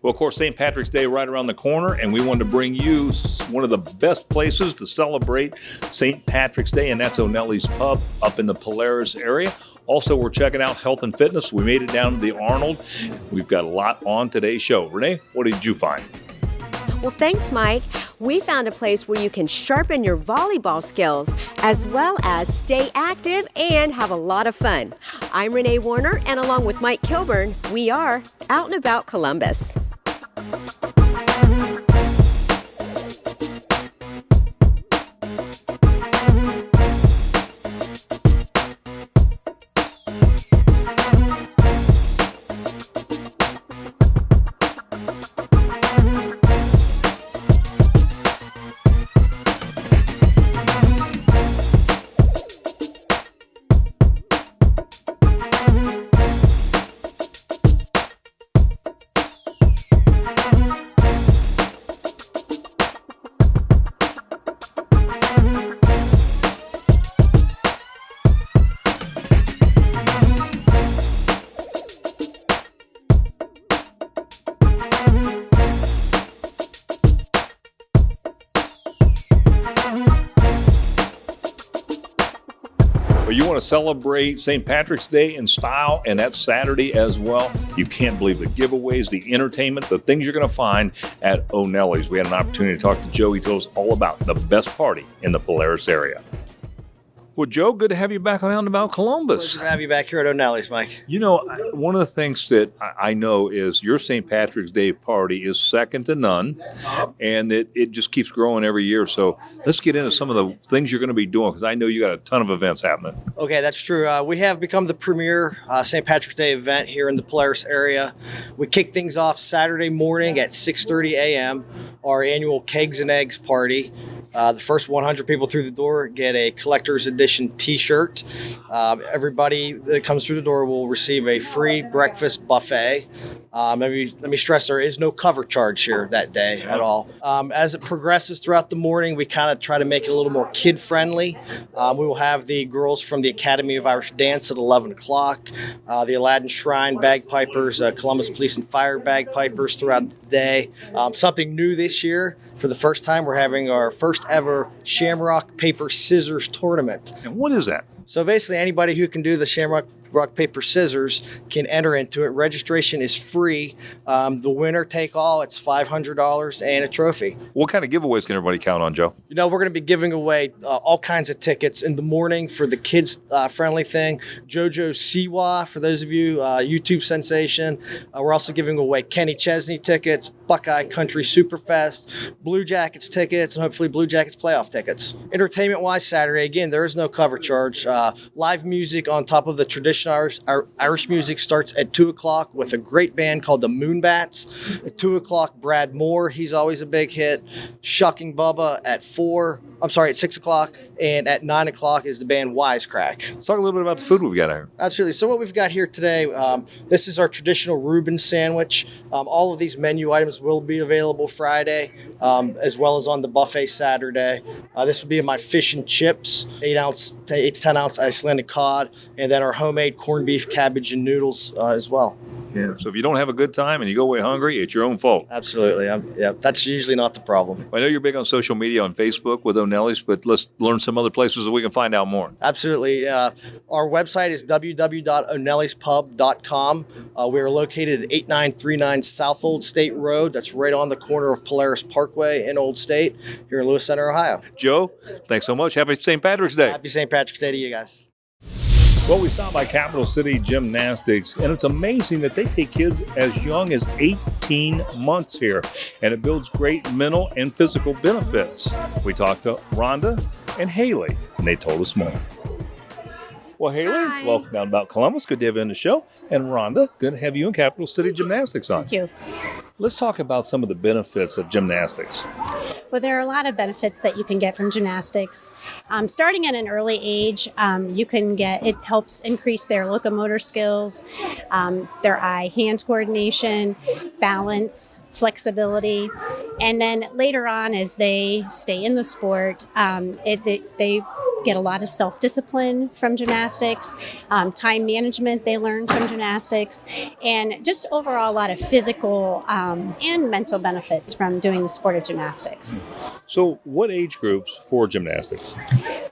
Well, of course, St. Patrick's Day right around the corner, and we wanted to bring you one of the best places to celebrate St. Patrick's Day, and that's O'Nellie's Pub up in the Polaris area. Also, we're checking out health and fitness. We made it down to the Arnold. We've got a lot on today's show. Renee, what did you find? Well, thanks, Mike. We found a place where you can sharpen your volleyball skills as well as stay active and have a lot of fun. I'm Renee Warner, and along with Mike Kilburn, we are Out and About Columbus. You want to celebrate St. Patrick's Day in style, and that's Saturday as well. You can't believe the giveaways, the entertainment, the things you're going to find at O'Nellie's. We had an opportunity to talk to Joe. He told us all about the best party in the Polaris area. Well, Joe, good to have you back on Out and About Columbus. Pleasure to have you back here at O'Nellie's, Mike. You know, one of the things that I know is your St. Patrick's Day party is second to none, and it just keeps growing every year. So let's get into some of the things you're going to be doing, because I know you got a ton of events happening. Okay, that's true. We have become the premier St. Patrick's Day event here in the Polaris area. We kick things off Saturday morning at 6:30 a.m., our annual Kegs and Eggs party. The first 100 people through the door get a collector's edition T-shirt. Everybody that comes through the door will receive a free breakfast buffet. Let me stress, there is no cover charge here that day at all. As it progresses throughout the morning, we kind of try to make it a little more kid-friendly. We will have the girls from the Academy of Irish Dance at 11 o'clock, the Aladdin Shrine bagpipers, Columbus Police and Fire bagpipers throughout the day. Something new this year, for the first time, we're having our first ever Shamrock Paper Scissors tournament. And what is that? So basically, anybody who can do the Shamrock Rock, Paper, Scissors can enter into it. Registration is free. The winner take all. It's $500 and a trophy. What kind of giveaways can everybody count on, Joe? You know, we're going to be giving away all kinds of tickets in the morning for the kids friendly thing. JoJo Siwa, for those of you, YouTube sensation. We're also giving away Kenny Chesney tickets, Buckeye Country Superfest, Blue Jackets tickets, and hopefully Blue Jackets playoff tickets. Entertainment-wise, Saturday, again, there is no cover charge. Live music on top of the traditional Irish music starts at 2 o'clock with a great band called the Moonbats. At 2 o'clock, Brad Moore, he's always a big hit. Shucking Bubba at 6 o'clock. And at 9 o'clock is the band Wisecrack. Let's talk a little bit about the food we've got here. Absolutely. So what we've got here today, this is our traditional Reuben sandwich. All of these menu items will be available Friday, as well as on the buffet Saturday. This would be my fish and chips, 8 to 10 ounce Icelandic cod, and then our homemade corned beef, cabbage, and noodles as well. Yeah. So if you don't have a good time and you go away hungry, it's your own fault. Absolutely. That's usually not the problem. I know you're big on social media on Facebook with O'Nellie's, but let's learn some other places that we can find out more. Absolutely. Our website is www.o'nelliespub.com. We are located at 8939 South Old State Road. That's right on the corner of Polaris Parkway and Old State here in Lewis Center, Ohio. Joe, thanks so much. Happy St. Patrick's Day. Happy St. Patrick's Day to you guys. Well, we stopped by Capital City Gymnastics, and it's amazing that they take kids as young as 18 months here, and it builds great mental and physical benefits. We talked to Rhonda and Haley, and they told us more. Well, Haley, Hi. welcome down about Columbus. Good to have you on the show. And Rhonda, good to have you in Capital City Gymnastics on. Thank you. Let's talk about some of the benefits of gymnastics. Well, there are a lot of benefits that you can get from gymnastics. Starting at an early age, it helps increase their locomotor skills, their eye-hand coordination, balance, flexibility, and then later on, as they stay in the sport, they get a lot of self-discipline from gymnastics, time management they learn from gymnastics, and just overall a lot of physical and mental benefits from doing the sport of gymnastics. So, what age groups for gymnastics?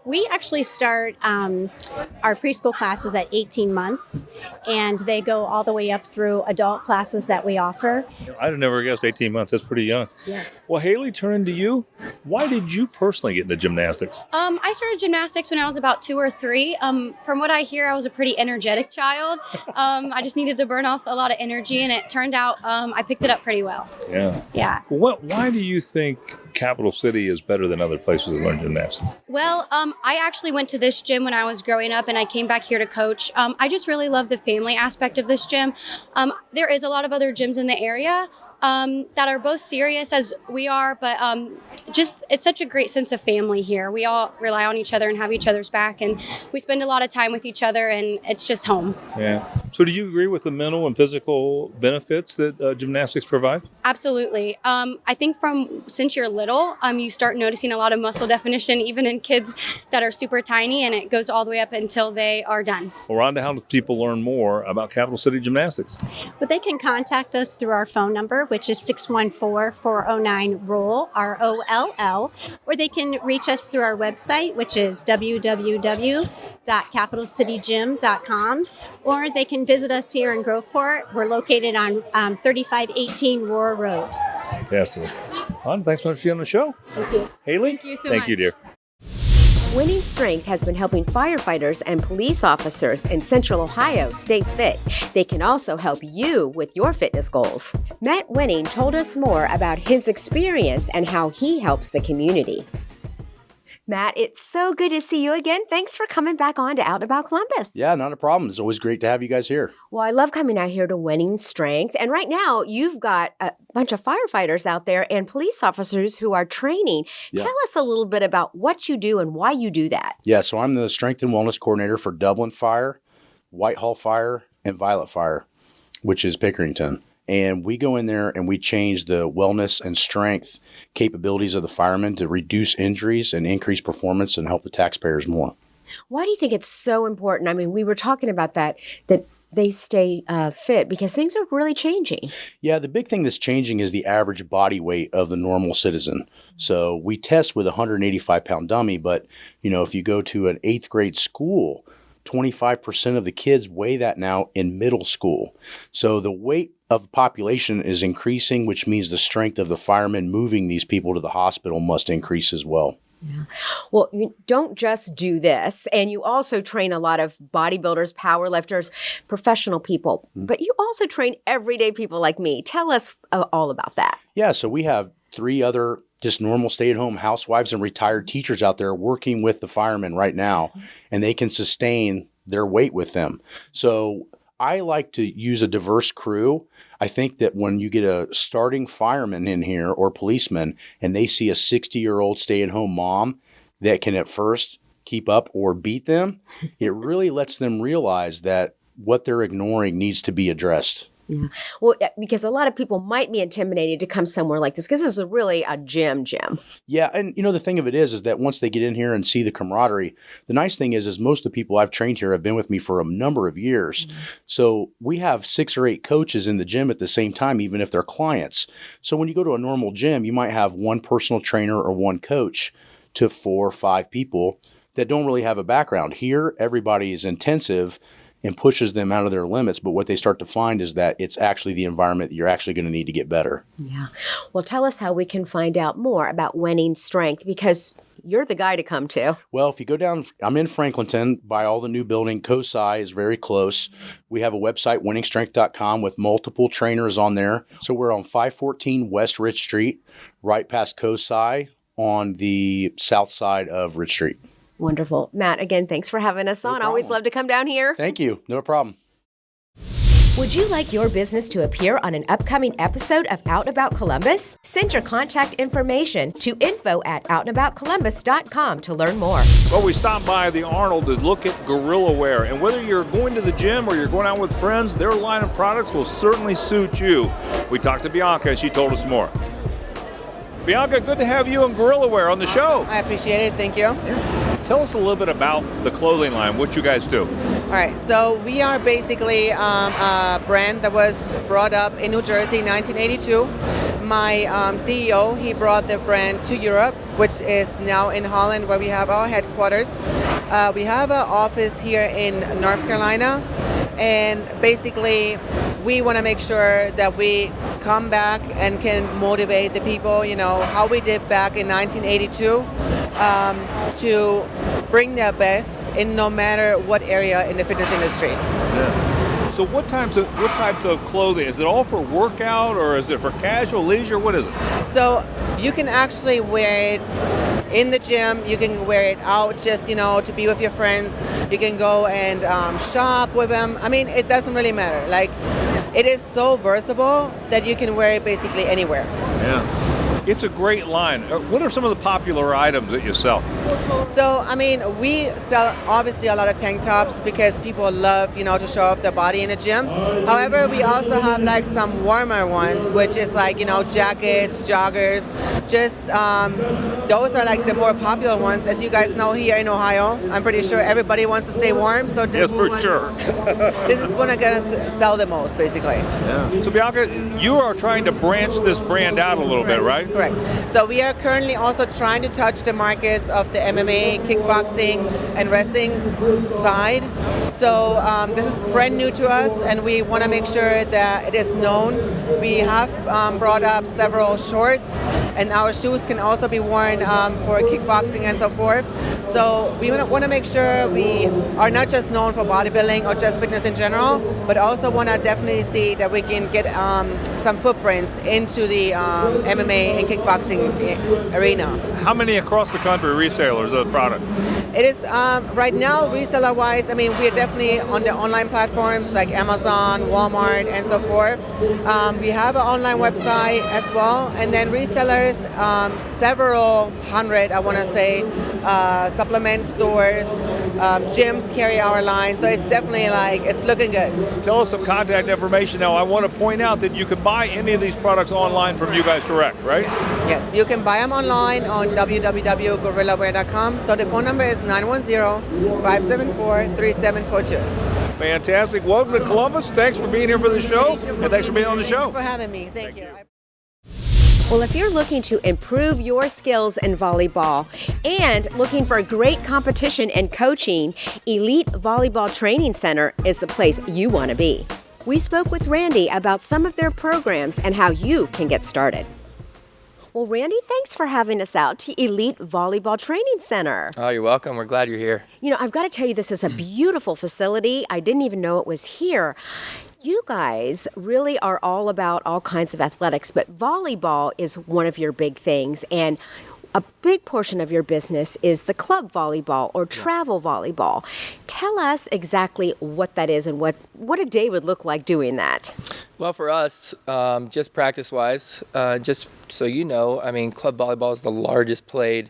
We actually start our preschool classes at 18 months, and they go all the way up through adult classes that we offer. I'd have never guessed 18 months. That's pretty young. Yes. Well, Haley, turning to you, why did you personally get into gymnastics? I started gymnastics when I was about 2 or 3. From what I hear, I was a pretty energetic child. I just needed to burn off a lot of energy, and it turned out I picked it up pretty well. Yeah. Yeah. Well, why do you think Capital City is better than other places to learn gymnastics? Well, I actually went to this gym when I was growing up, and I came back here to coach. I just really love the family aspect of this gym. There is a lot of other gyms in the area that are both serious as we are, but just it's such a great sense of family here. We all rely on each other and have each other's back, and we spend a lot of time with each other, and it's just home. Yeah. So do you agree with the mental and physical benefits that gymnastics provide? Absolutely. I think since you're little, you start noticing a lot of muscle definition, even in kids that are super tiny, and it goes all the way up until they are done. Well, Rhonda, how do people learn more about Capital City Gymnastics? But they can contact us through our phone number, which is 614-409-ROLL, ROLL, or they can reach us through our website, which is www.capitalcitygym.com, or they can visit us here in Groveport. We're located on 3518 Roar Road. Fantastic. Rhonda, thanks so much for being on the show. Thank you. Haley? Thank you so Thank much. you, dear. Winning Strength has been helping firefighters and police officers in Central Ohio stay fit. They can also help you with your fitness goals. Matt Winning told us more about his experience and how he helps the community. Matt, it's so good to see you again. Thanks for coming back on to Out and About Columbus. Yeah, not a problem. It's always great to have you guys here. Well, I love coming out here to Winning Strength. And right now, you've got a bunch of firefighters out there and police officers who are training. Yeah. Tell us a little bit about what you do and why you do that. Yeah, so I'm the Strength and Wellness Coordinator for Dublin Fire, Whitehall Fire, and Violet Fire, which is Pickerington. And we go in there and we change the wellness and strength capabilities of the firemen to reduce injuries and increase performance and help the taxpayers more. Why do you think it's so important? I mean, we were talking about that they stay fit because things are really changing. Yeah, the big thing that's changing is the average body weight of the normal citizen. So we test with a 185-pound dummy, but if you go to an 8th grade school, 25% of the kids weigh that now in middle school. So the weight of the population is increasing, which means the strength of the firemen moving these people to the hospital must increase as well. Yeah. Well, you don't just do this, and you also train a lot of bodybuilders, powerlifters, professional people, but you also train everyday people like me. Tell us all about that. Yeah, so we have 3 other just normal stay-at-home housewives and retired teachers out there working with the firemen right now, and they can sustain their weight with them. So I like to use a diverse crew. I think that when you get a starting fireman in here or policeman and they see a 60-year-old stay-at-home mom that can at first keep up or beat them, it really lets them realize that what they're ignoring needs to be addressed. Yeah. Well, because a lot of people might be intimidated to come somewhere like this because this is really a gym. Yeah, and the thing of it is that once they get in here and see the camaraderie, the nice thing is most of the people I've trained here have been with me for a number of years. Mm-hmm. So we have 6 or 8 coaches in the gym at the same time, even if they're clients. So when you go to a normal gym, you might have one personal trainer or one coach to 4 or 5 people that don't really have a background. Here, everybody is intensive and pushes them out of their limits. But what they start to find is that it's actually the environment that you're actually going to need to get better. Yeah. Well, tell us how we can find out more about Winning Strength, because you're the guy to come to. Well, if you go down, I'm in Franklinton by all the new building. COSI is very close. We have a website, winningstrength.com, with multiple trainers on there. So we're on 514 West Ridge Street, right past COSI on the south side of Ridge Street. Wonderful. Matt, again, thanks for having us on. problem. Always love to come down here. Thank you. No problem. Would you like your business to appear on an upcoming episode of Out and About Columbus? Send your contact information to info@outandaboutcolumbus.com to learn more. Well, we stopped by the Arnold to look at Guerrilla Wear, and whether you're going to the gym or you're going out with friends, their line of products will certainly suit you. We talked to Bianca, and she told us more. Bianca, good to have you and Guerrilla Wear on the show. I appreciate it. Thank you. tell us a little bit about the clothing line, what you guys do. All right, so we are basically a brand that was brought up in New Jersey in 1982. My CEO, he brought the brand to Europe, which is now in Holland, where we have our headquarters. We have an office here in North Carolina, and basically we want to make sure that we come back and can motivate the people, you know, how we did back in 1982, to bring their best in no matter what area in the fitness industry. Yeah. So what types of clothing? Is it all for workout, or is it for casual, leisure? What is it? So you can actually wear it in the gym. You can wear it out just, you know, to be with your friends. You can go and shop with them. I mean, it doesn't really matter. Like, it is so versatile that you can wear it basically anywhere. Yeah. It's a great line. What are some of the popular items that you sell? So, I mean, we sell obviously a lot of tank tops because people love, you know, to show off their body in the gym. However, we also have like some warmer ones, which is like, you know, jackets, joggers, just those are like the more popular ones. As you guys know, here in Ohio, I'm pretty sure everybody wants to stay warm. So Yes, for sure. This is what I'm going to sell the most, basically. Yeah. So Bianca, you are trying to branch this brand out a little bit, right? Correct. So we are currently also trying to touch the markets of the MMA, kickboxing, and wrestling side. So this is brand new to us, and we want to make sure that it is known. We have brought up several shorts, and our shoes can also be worn for kickboxing and so forth. So we want to make sure we are not just known for bodybuilding or just fitness in general, but also want to definitely see that we can get some footprints into the MMA and kickboxing arena. How many across the country resellers of the product? It is right now, reseller-wise, I mean, we are definitely on the online platforms like Amazon, Walmart, and so forth. We have an online website as well, and then resellers, several hundred, I want to say, supplement stores, gyms carry our line, so it's definitely like, it's looking good. Tell us some contact information now. I want to point out that you can buy any of these products online from you guys direct, right? Yes, you can buy them online on www.guerrillawear.com. So the phone number is 910-574-3742. Fantastic. Welcome to Columbus. Thanks for being here for the show, and thanks for being on the show. Thank you for having me. Thank you. Well, if you're looking to improve your skills in volleyball and looking for great competition and coaching, Elite Volleyball Training Center is the place you want to be. We spoke with Randy about some of their programs and how you can get started. Well, Randy, thanks for having us out to Elite Volleyball Training Center. Oh, you're welcome. We're glad you're here. You know, I've got to tell you, this is a beautiful facility. I didn't even know it was here. You guys really are all about all kinds of athletics, but volleyball is one of your big things. And a big portion of your business is the club volleyball or travel volleyball. Tell us exactly what that is and what a day would look like doing that. Well, for us, just practice-wise, just so you know, I mean, club volleyball is the largest played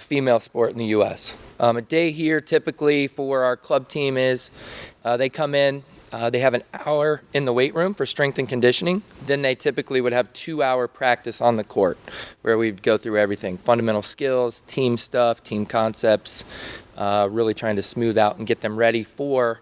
female sport in the U.S. A day here typically for our club team is they come in, they have an hour in the weight room for strength and conditioning. Then they typically would have 2-hour practice on the court where we'd go through everything, fundamental skills, team stuff, team concepts, really trying to smooth out and get them ready for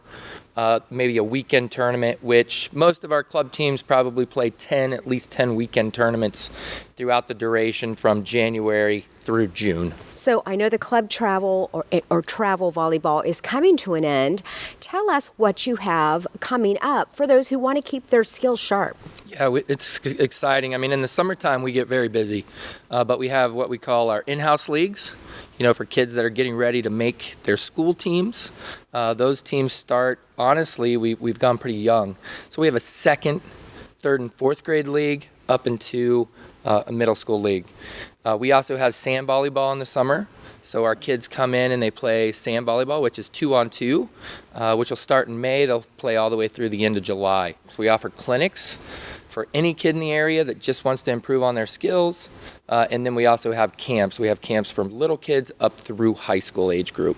maybe a weekend tournament, which most of our club teams probably play at least 10 weekend tournaments throughout the duration from January through June. So I know the club travel or travel volleyball is coming to an end. Tell us what you have coming up for those who want to keep their skills sharp. Yeah, it's exciting. I mean, in the summertime, we get very busy, but we have what we call our in-house leagues, you know, for kids that are getting ready to make their school teams. Those teams start, honestly, we've gone pretty young. So we have a second, third, and fourth grade league up into a middle school league. We also have sand volleyball in the summer. So our kids come in and they play sand volleyball, which is 2-on-2, which will start in May. They'll play all the way through the end of July. So we offer clinics for any kid in the area that just wants to improve on their skills. And then we also have camps. We have camps from little kids up through high school age group.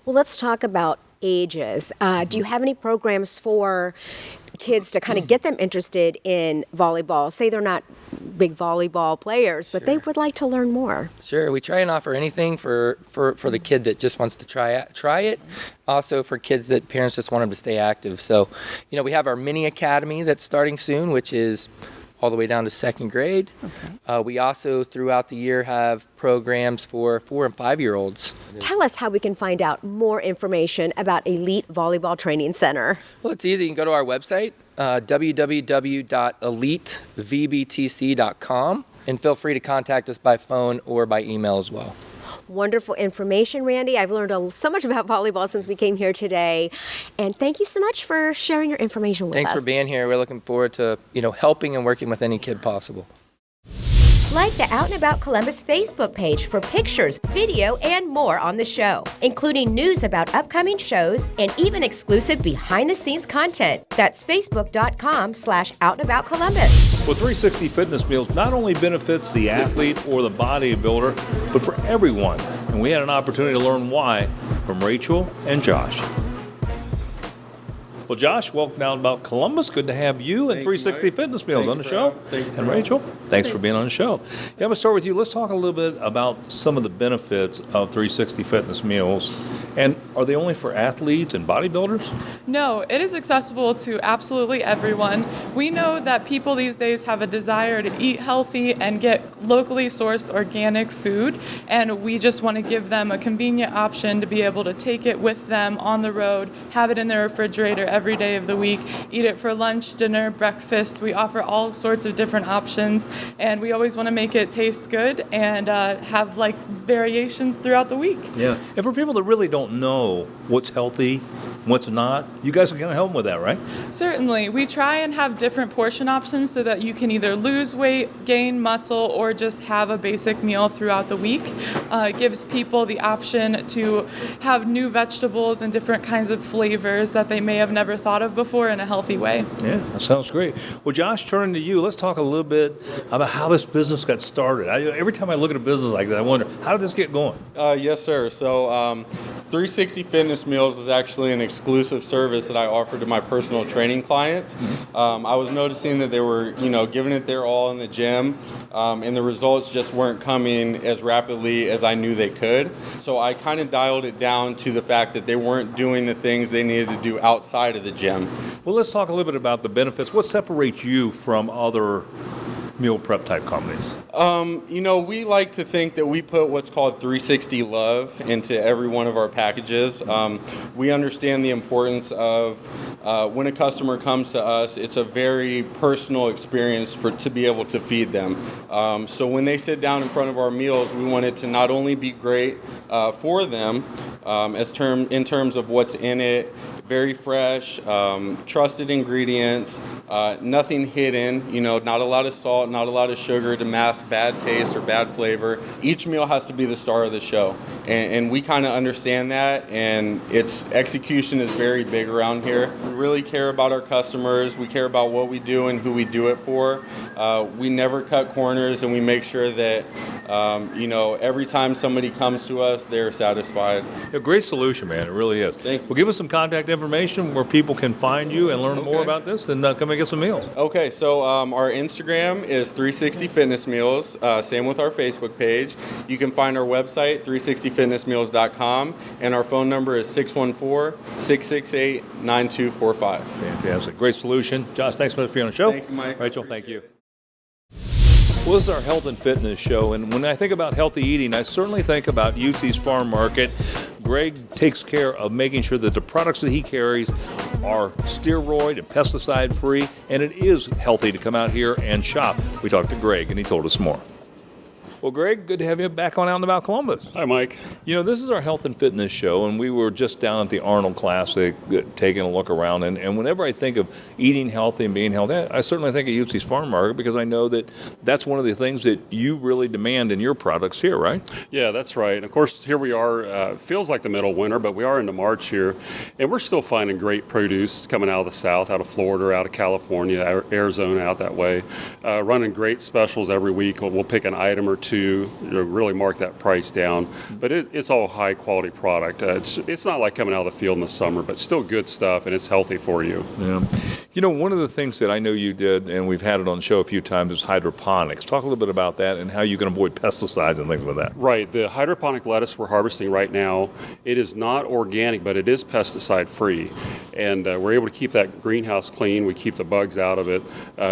Well, let's talk about ages. Do you have any programs for kids to kind of get them interested in volleyball? Say they're not big volleyball players, but they would like to learn more. Sure, we try and offer anything for the kid that just wants to try it. Also for kids that parents just want them to stay active. So, we have our mini academy that's starting soon, which is all the way down to second grade. Okay. We also, throughout the year, have programs for 4 and 5-year-olds. Tell us how we can find out more information about Elite Volleyball Training Center. Well, it's easy. You can go to our website, www.elitevbtc.com, and feel free to contact us by phone or by email as well. Wonderful information, Randy. I've learned so much about volleyball since we came here today. And thank you so much for sharing your information with us. Thanks for being here. We're looking forward to, helping and working with any kid possible. Like the Out and About Columbus Facebook page for pictures, video, and more on the show, including news about upcoming shows and even exclusive behind-the-scenes content. That's facebook.com/OutandAboutColumbus. Well, 360 Fitness Meals not only benefits the athlete or the bodybuilder, but for everyone. And we had an opportunity to learn why from Rachel and Josh. Well, Josh, welcome down about Columbus. Good to have you and 360 Fitness Meals on the show. And Rachel, thanks for being on the show. Yeah, I'm going to start with you. Let's talk a little bit about some of the benefits of 360 Fitness Meals. And are they only for athletes and bodybuilders? No, it is accessible to absolutely everyone. We know that people these days have a desire to eat healthy and get locally sourced organic food, and we just want to give them a convenient option to be able to take it with them on the road, have it in their refrigerator every day of the week, eat it for lunch, dinner, breakfast. We offer all sorts of different options, and we always want to make it taste good and have variations throughout the week. Yeah. And for people that really don't know what's healthy, what's not, you guys are going to help them with that, right? Certainly. We try and have different portion options so that you can either lose weight, gain muscle, or just have a basic meal throughout the week. It gives people the option to have new vegetables and different kinds of flavors that they may have never thought of before in a healthy way. Yeah, that sounds great. Well, Josh, turning to you, let's talk a little bit about how this business got started. Every time I look at a business like that, I wonder, how did this get going? Yes, sir. So 360 Fitness Meals was actually an exclusive service that I offered to my personal training clients. I was noticing that they were, giving it their all in the gym, and the results just weren't coming as rapidly as I knew they could. So I kind of dialed it down to the fact that they weren't doing the things they needed to do outside of the gym. Well, let's talk a little bit about the benefits. What separates you from other meal prep type companies? We like to think that we put what's called 360 love into every one of our packages. We understand the importance of when a customer comes to us, it's a very personal experience to be able to feed them. So when they sit down in front of our meals, we want it to not only be great for them in terms of what's in it, very fresh, trusted ingredients, nothing hidden, not a lot of salt, not a lot of sugar to mask bad taste or bad flavor. Each meal has to be the star of the show. And we kind of understand that, and its execution is very big around here. We really care about our customers. We care about what we do and who we do it for. We never cut corners, and we make sure that, every time somebody comes to us, they're satisfied. A great solution, man. It really is. Thank you. Well, give us some contact information where people can find you and learn more about this, and come and get some meals. Okay, so our Instagram is 360 Fitness Meals. Same with our Facebook page. You can find our website, 360fitnessmeals.com, and our phone number is 614-668-9245. Fantastic. Great solution. Josh, thanks so much for being on the show. Thank you, Mike. Rachel, thank you. Well, this is our health and fitness show, and when I think about healthy eating, I certainly think about UCI's Farm Market. Greg takes care of making sure that the products that he carries are steroid and pesticide free, and it is healthy to come out here and shop. We talked to Greg, and he told us more. Well, Greg, good to have you back on Out and About Columbus. Hi, Mike. This is our health and fitness show, and we were just down at the Arnold Classic taking a look around. And whenever I think of eating healthy and being healthy, I certainly think of UCI's Farm Market because I know that that's one of the things that you really demand in your products here, right? Yeah, that's right. And of course, here we are. Feels like the middle of winter, but we are into March here, and we're still finding great produce coming out of the South, out of Florida, out of California, Arizona, out that way. Running great specials every week. We'll pick an item or two to really mark that price down. But it's all high quality product. It's not like coming out of the field in the summer, but still good stuff, and it's healthy for you. Yeah. You know, one of the things that I know you did, and we've had it on the show a few times, is hydroponics. Talk a little bit about that and how you can avoid pesticides and things like that. Right. The hydroponic lettuce we're harvesting right now, it is not organic, but it is pesticide free. And we're able to keep that greenhouse clean. We keep the bugs out of it.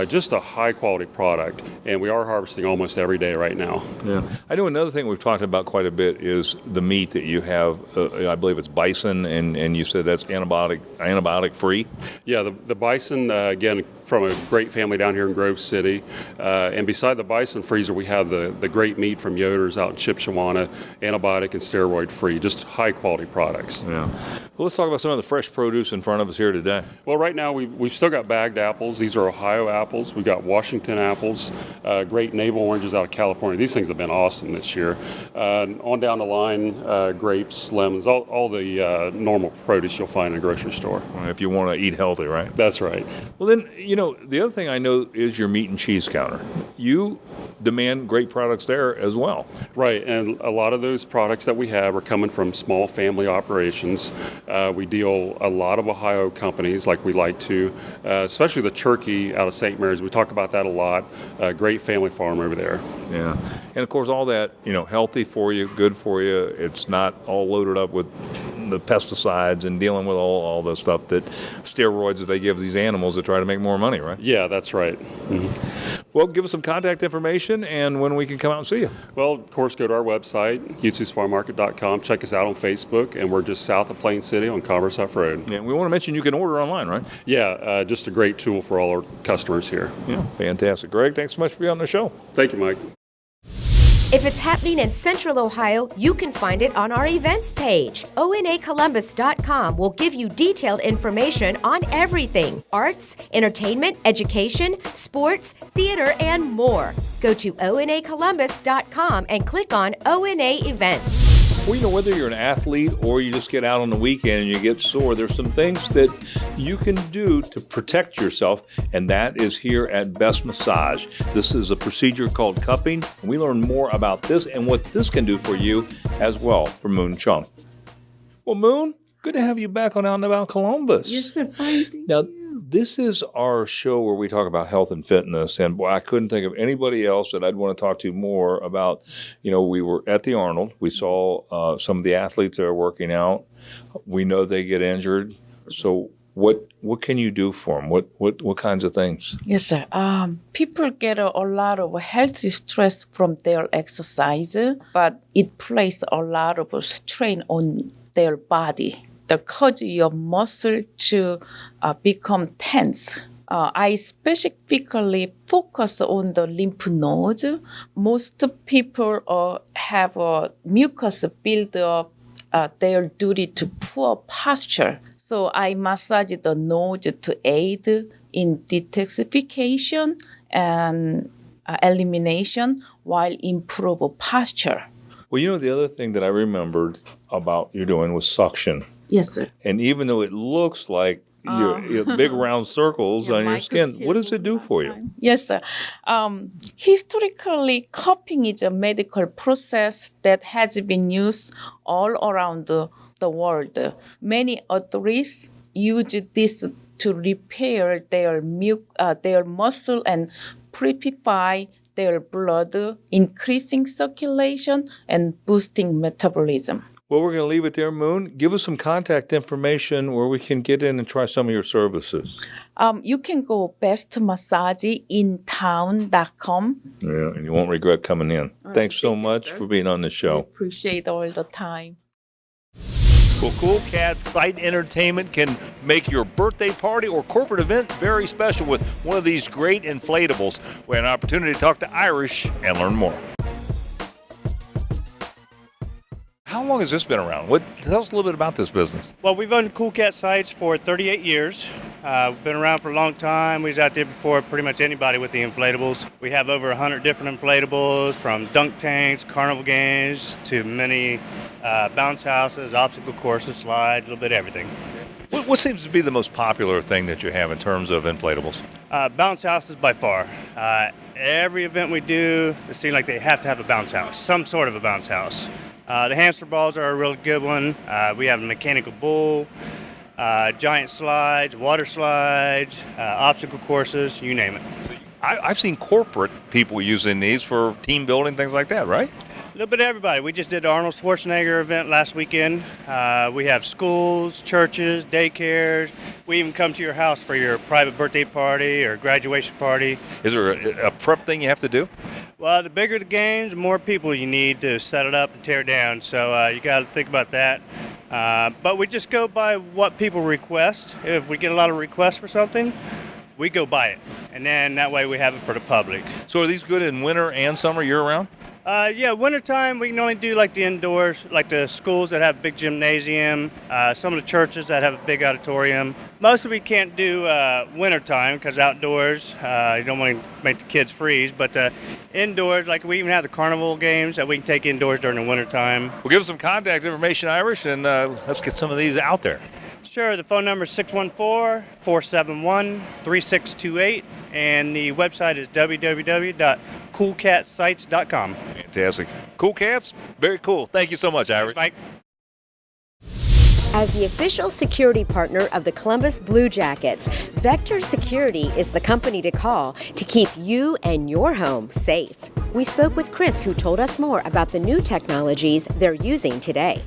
Just a high quality product. And we are harvesting almost every day right now. Yeah. I know another thing we've talked about quite a bit is the meat that you have. I believe it's bison, and you said that's antibiotic free. Yeah, the bison, again, from a great family down here in Grove City. And beside the bison freezer, we have the great meat from Yoder's out in Chipshawana, antibiotic and steroid free, just high quality products. Yeah. Well, let's talk about some of the fresh produce in front of us here today. Well, right now we've still got bagged apples. These are Ohio apples. We've got Washington apples, great navel oranges out of California. These things have been awesome this year. On down the line, grapes, lemons, all the normal produce you'll find in a grocery store. If you want to eat healthy, right? That's right. Well, then, you know, the other thing I know is your meat and cheese counter. You demand great products there as well. Right, and a lot of those products that we have are coming from small family operations. We deal a lot of Ohio companies like we like to, especially the turkey out of St. Mary's. We talk about that a lot. Great family farm over there. Yeah, and of course all that, you know, healthy for you, good for you. It's not all loaded up with the pesticides and dealing with all the stuff that steroids that they give these animals to try to make more money, right? Yeah, that's right. Mm-hmm. Well, give us some contact information and when we can come out and see you. Well, of course, go to our website, ucisfarmmarket.com. Check us out on Facebook, and we're just south of Plain City on Commerce Huff Road. Yeah, we want to mention you can order online, right? Yeah, just a great tool for all our customers here. Yeah, fantastic. Greg, thanks so much for being on the show. Thank you, Mike. If it's happening in Central Ohio, you can find it on our events page. ONAColumbus.com will give you detailed information on everything: arts, entertainment, education, sports, theater, and more. Go to ONAColumbus.com and click on ONA Events. Well, you know, whether you're an athlete or you just get out on the weekend and you get sore, there's some things that you can do to protect yourself, and that is here at Best Massage. This is a procedure called cupping, and we learn more about this and what this can do for you as well from Moon Chung. Well, Moon, good to have you back on Out and About Columbus. Yes, sir. Fine. Thank now, you. This is our show where we talk about health and fitness, and boy, I couldn't think of anybody else that I'd want to talk to more about. You know, we were at the Arnold. We saw some of the athletes that are working out. We know they get injured. So what can you do for them? What kinds of things? Yes, sir. People get a lot of health stress from their exercise, but it places a lot of strain on their body. That cause your muscle to become tense. I specifically focus on the lymph nodes. Most people have a mucus build up their duty to poor posture. So I massage the node to aid in detoxification and elimination while improve posture. Well, you know, the other thing that I remembered about you doing was suction. Yes, sir. And even though it looks like you have big round circles on your skin, what does it do for you? Yes, sir. Historically, cupping is a medical process that has been used all around the world. Many athletes use this to repair their muscle and purify their blood, increasing circulation and boosting metabolism. Well, we're going to leave it there, Moon. Give us some contact information where we can get in and try some of your services. You can go bestmassageintown.com. Yeah, and you won't regret coming in. Thanks so much for being on the show. Appreciate all the time. Well, Cool Cats Site Entertainment can make your birthday party or corporate event very special with one of these great inflatables. We had an opportunity to talk to Irish and learn more. How long has this been around? Tell us a little bit about this business. Well, we've owned Cool Cat Sites for 38 years. We've been around for a long time. We was out there before pretty much anybody with the inflatables. We have over 100 different inflatables, from dunk tanks, carnival games, to many bounce houses, obstacle courses, slides, a little bit of everything. What seems to be the most popular thing that you have in terms of inflatables? Bounce houses by far. Every event we do, it seems like they have to have a bounce house, some sort of a bounce house. The hamster balls are a real good one. We have a mechanical bull. giant slides, water slides, obstacle courses, you name it. I've seen corporate people using these for team building, things like that, right? A little bit of everybody. We just did the Arnold Schwarzenegger event last weekend. We have schools, churches, daycares. We even come to your house for your private birthday party or graduation party. Is there a prep thing you have to do? Well, the bigger the games, the more people you need to set it up and tear down. So you got to think about that. But we just go by what people request. If we get a lot of requests for something, we go buy it. And then that way we have it for the public. So are these good in winter and summer, year-round? Yeah, wintertime we can only do like the indoors, like the schools that have big gymnasium, some of the churches that have a big auditorium. Most of we can't do wintertime because outdoors, you don't want to make the kids freeze, but indoors, like we even have the carnival games that we can take indoors during the wintertime. Well, give us some contact information, Irish, and let's get some of these out there. Sure, the phone number is 614-471-3628, and the website is www.coolcatsites.com. Fantastic. Cool cats? Very cool. Thank you so much, Irish. Thanks, Mike. As the official security partner of the Columbus Blue Jackets, Vector Security is the company to call to keep you and your home safe. We spoke with Chris, who told us more about the new technologies they're using today.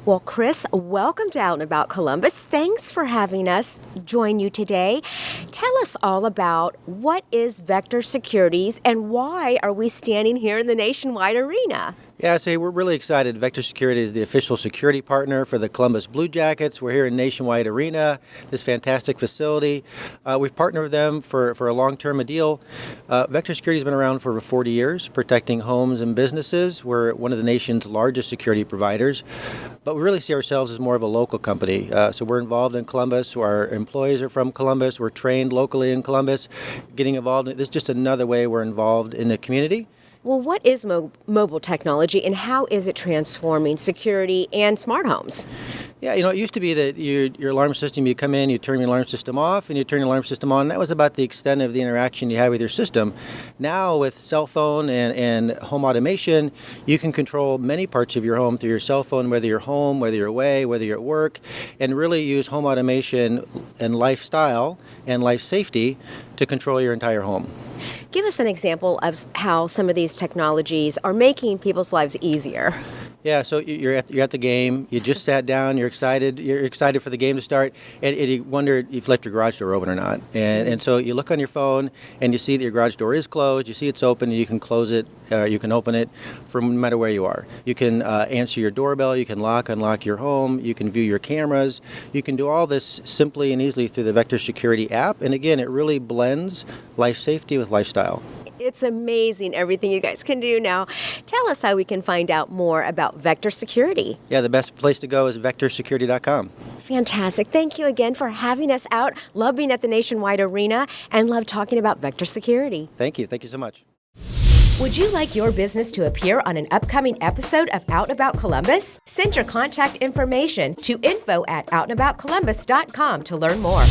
Well, Chris, welcome to Out and About Columbus. Thanks for having us join you today. Tell us all about what is Vector Securities and why are we standing here in the Nationwide Arena? Yeah, so we're really excited. Vector Security is the official security partner for the Columbus Blue Jackets. We're here in Nationwide Arena, this fantastic facility. We've partnered with them for a long-term deal. Vector Security has been around for over 40 years, protecting homes and businesses. We're one of the nation's largest security providers, but we really see ourselves as more of a local company. So we're involved in Columbus. Our employees are from Columbus. We're trained locally in Columbus. Getting involved, this is just another way we're involved in the community. Well, what is mobile technology and how is it transforming security and smart homes? Yeah, it used to be that your alarm system, you come in, you turn your alarm system off, and you turn your alarm system on. That was about the extent of the interaction you had with your system. Now, with cell phone and home automation, you can control many parts of your home through your cell phone, whether you're home, whether you're away, whether you're at work, and really use home automation and lifestyle and life safety to control your entire home. Give us an example of how some of these technologies are making people's lives easier. Yeah, so you're at the game. You just sat down. You're excited. You're excited for the game to start, and you wonder if you've left your garage door open or not. And so you look on your phone, and you see that your garage door is closed. You see it's open, and you can close it. You can open it from no matter where you are. You can answer your doorbell. You can unlock your home. You can view your cameras. You can do all this simply and easily through the Vector Security app. And again, it really blends life safety with lifestyle. It's amazing everything you guys can do now. Tell us how we can find out more about Vector Security. Yeah, the best place to go is vectorsecurity.com. Fantastic. Thank you again for having us out. Love being at the Nationwide Arena and love talking about Vector Security. Thank you. Thank you so much. Would you like your business to appear on an upcoming episode of Out and About Columbus? Send your contact information to info@outandaboutcolumbus.com to learn more.